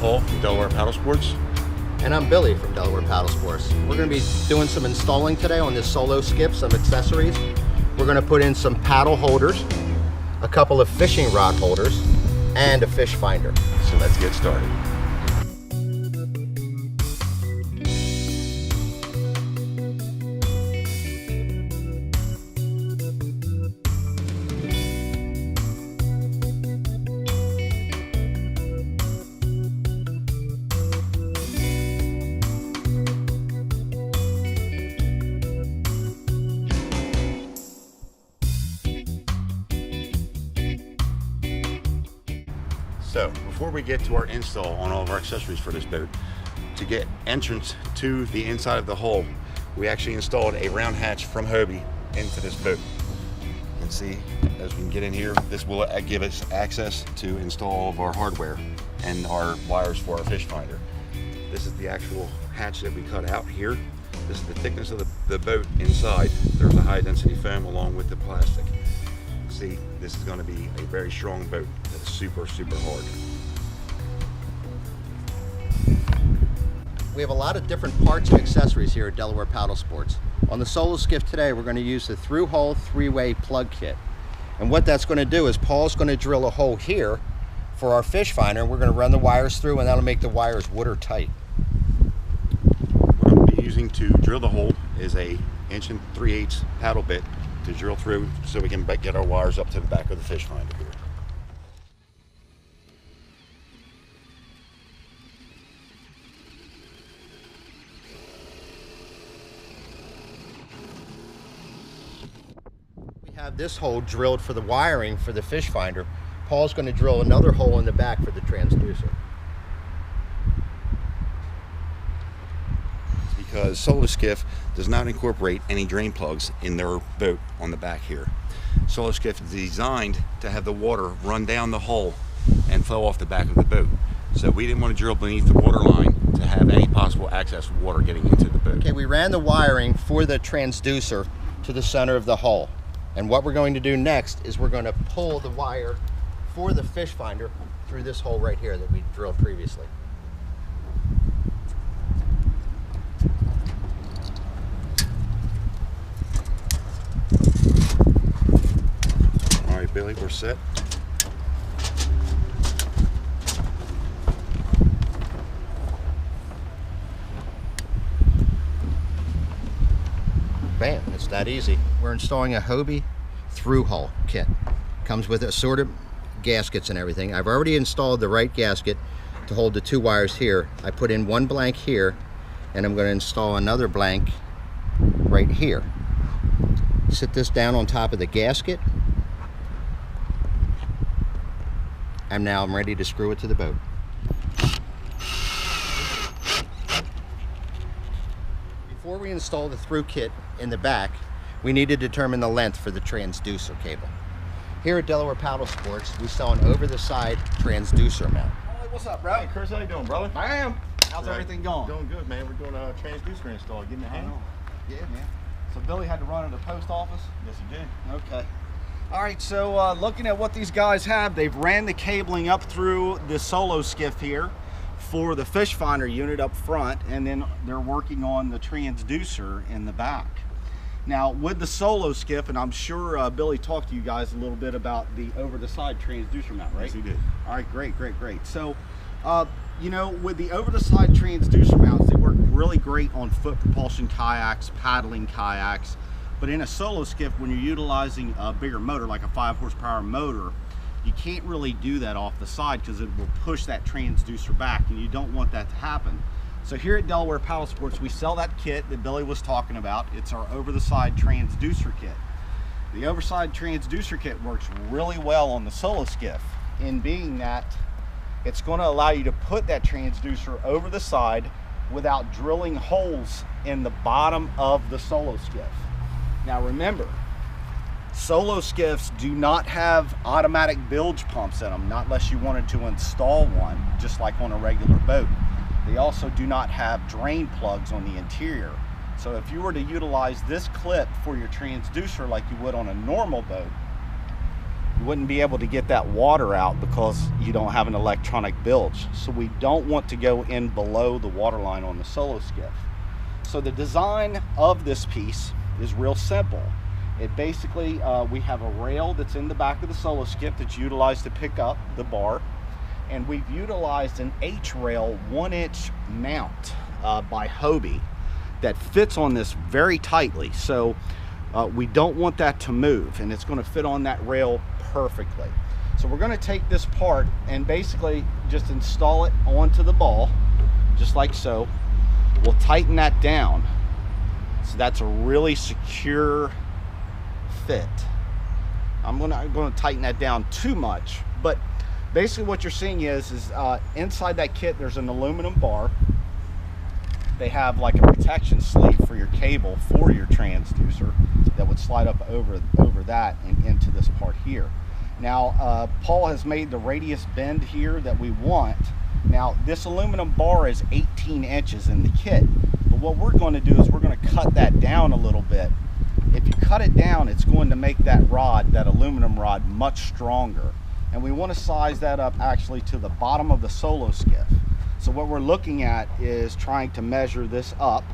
Paul from Delaware Paddlesports. And I'm Billy from Delaware Paddlesports. We're going to be doing some installing today on this Solo Skiff, some accessories. We're going to put in some paddle holders, a couple of fishing rod holders, and a fish finder. So let's get started. So before we get to our install on all of our accessories for this boat, to get entrance to the inside of the hull, we actually installed a round hatch from Hobie into this boat. You can see as we can get in here, this will give us access to install all of our hardware and our wires for our fish finder. This is the actual hatch that we cut out here. This is the thickness of the boat inside. There's a high density foam along with the plastic. See, this is going to be a very strong boat that is super hard. We have a lot of different parts and accessories here at Delaware Paddlesports. On the Solo Skiff today, we're going to use the through-hole three-way plug kit. And what that's going to do is Paul's going to drill a hole here for our fish finder, and we're going to run the wires through, and that'll make the wires watertight. What I'm going to be using to drill the hole is a 1 3/8" paddle bit to drill through so we can get our wires up to the back of the fish finder here. We have this hole drilled for the wiring for the fish finder. Paul's going to drill another hole in the back for the transducer. Because Solo Skiff does not incorporate any drain plugs in their boat on the back here. Solo Skiff is designed to have the water run down the hull and flow off the back of the boat. So we didn't want to drill beneath the water line to have any possible access to water getting into the boat. Okay, we ran the wiring for the transducer to the center of the hull. And what we're going to do next is we're going to pull the wire for the fish finder through this hole right here that we drilled previously. All right, Billy, we're set. Bam, it's that easy. We're installing a Hobie through hull kit. Comes with assorted gaskets and everything. I've already installed the right gasket to hold the two wires here. I put in one blank here, and I'm going to install another blank right here. Sit this down on top of the gasket, and now I'm ready to screw it to the boat. Before we install the through kit in the back, we need to determine the length for the transducer cable. Here at Delaware Paddlesports, we sell an over-the-side transducer mount. Hey, what's up, bro? Hey, Chris, how you doing, brother? Bam! How's everything going? Doing good, man. We're doing a transducer install. Getting the hang. Yeah, man. So Billy had to run to the post office? Yes, you did. Okay. All right, so looking at what these guys have, they've ran the cabling up through the Solo Skiff here for the fish finder unit up front, and then they're working on the transducer in the back. Now, with the Solo Skiff, and I'm sure Billy talked to you guys a little bit about the over-the-side transducer mount, right? Yes, he did. All right, great. So, you know, with the over-the-side transducer mounts, they work really great on foot propulsion kayaks, paddling kayaks, but in a Solo Skiff, when you're utilizing a bigger motor, like a 5 horsepower motor, you can't really do that off the side because it will push that transducer back, and you don't want that to happen. So here at Delaware Paddlesports, we sell that kit that Billy was talking about. It's our over-the-side transducer kit. The over-the-side transducer kit works really well on the Solo Skiff, in being that it's going to allow you to put that transducer over the side without drilling holes in the bottom of the Solo Skiff. Now remember, Solo Skiffs do not have automatic bilge pumps in them, not unless you wanted to install one, just like on a regular boat. They also do not have drain plugs on the interior. So if you were to utilize this clip for your transducer like you would on a normal boat, you wouldn't be able to get that water out because you don't have an electronic bilge. So we don't want to go in below the water line on the Solo Skiff. So the design of this piece is real simple. It basically, we have a rail that's in the back of the Solo Skiff that's utilized to pick up the bar. And we've utilized an H-rail 1-inch mount by Hobie that fits on this very tightly. So we don't want that to move, and it's going to fit on that rail perfectly. So we're going to take this part and basically just install it onto the ball, just like so. We'll tighten that down. So that's a really secure fit. I'm not going to tighten that down too much, but basically what you're seeing is inside that kit there's an aluminum bar. They have like a protection sleeve for your cable for your transducer that would slide up over that and into this part here. Now Paul has made the radius bend here that we want. Now this aluminum bar is 18 inches in the kit, but what we're going to do is we're going to cut that down a little bit. If you cut it down, it's going to make that rod, that aluminum rod, much stronger. And we want to size that up actually to the bottom of the Solo Skiff. So what we're looking at is trying to measure this up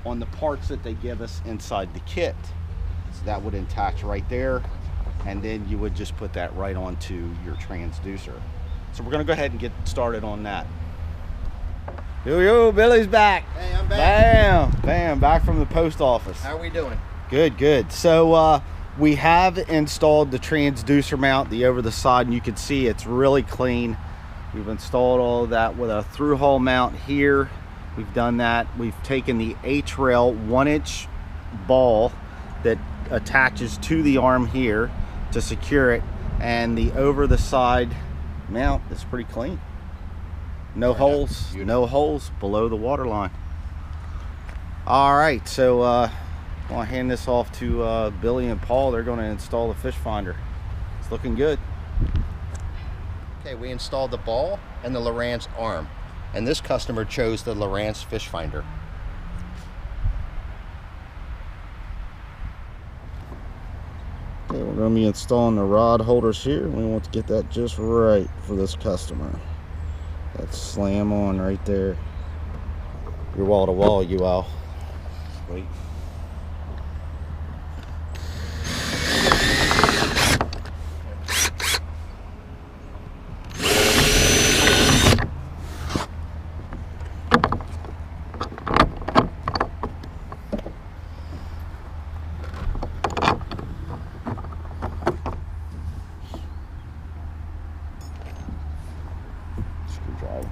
on the parts that they give us inside the kit. So that would attach right there, and then you would just put that right onto your transducer. So we're going to go ahead and get started on that. Yo, Billy's back. Hey, I'm back. Bam, bam, back from the post office. How are we doing? Good, good. So we have installed the transducer mount, the over the side, and you can see it's really clean. We've installed all of that with a through hull mount here. We've done that. We've taken the H-rail 1-inch ball that attaches to the arm here to secure it, and the over the side mount is pretty clean. No holes, no holes below the water line. All right, so I'll hand this off to Billy and Paul. They're going to install the fish finder. It's looking good. Okay, we installed the ball and the Lowrance arm, and this customer chose the Lowrance fish finder. Okay, we're going to be installing the rod holders here. We want to get that just right for this customer. That slam on right there. You're wall to wall, you all. Sweet. Screwdriver.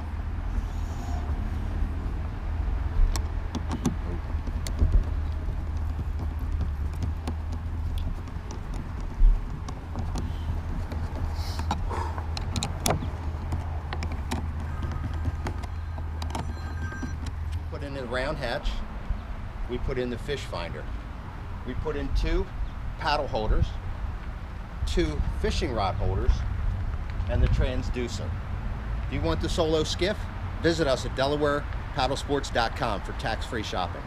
Put in the round hatch. We put in the fish finder. We put in 2 paddle holders, 2 fishing rod holders, and the transducer. If you want the Solo Skiff, visit us at DelawarePaddlesports.com for tax-free shopping.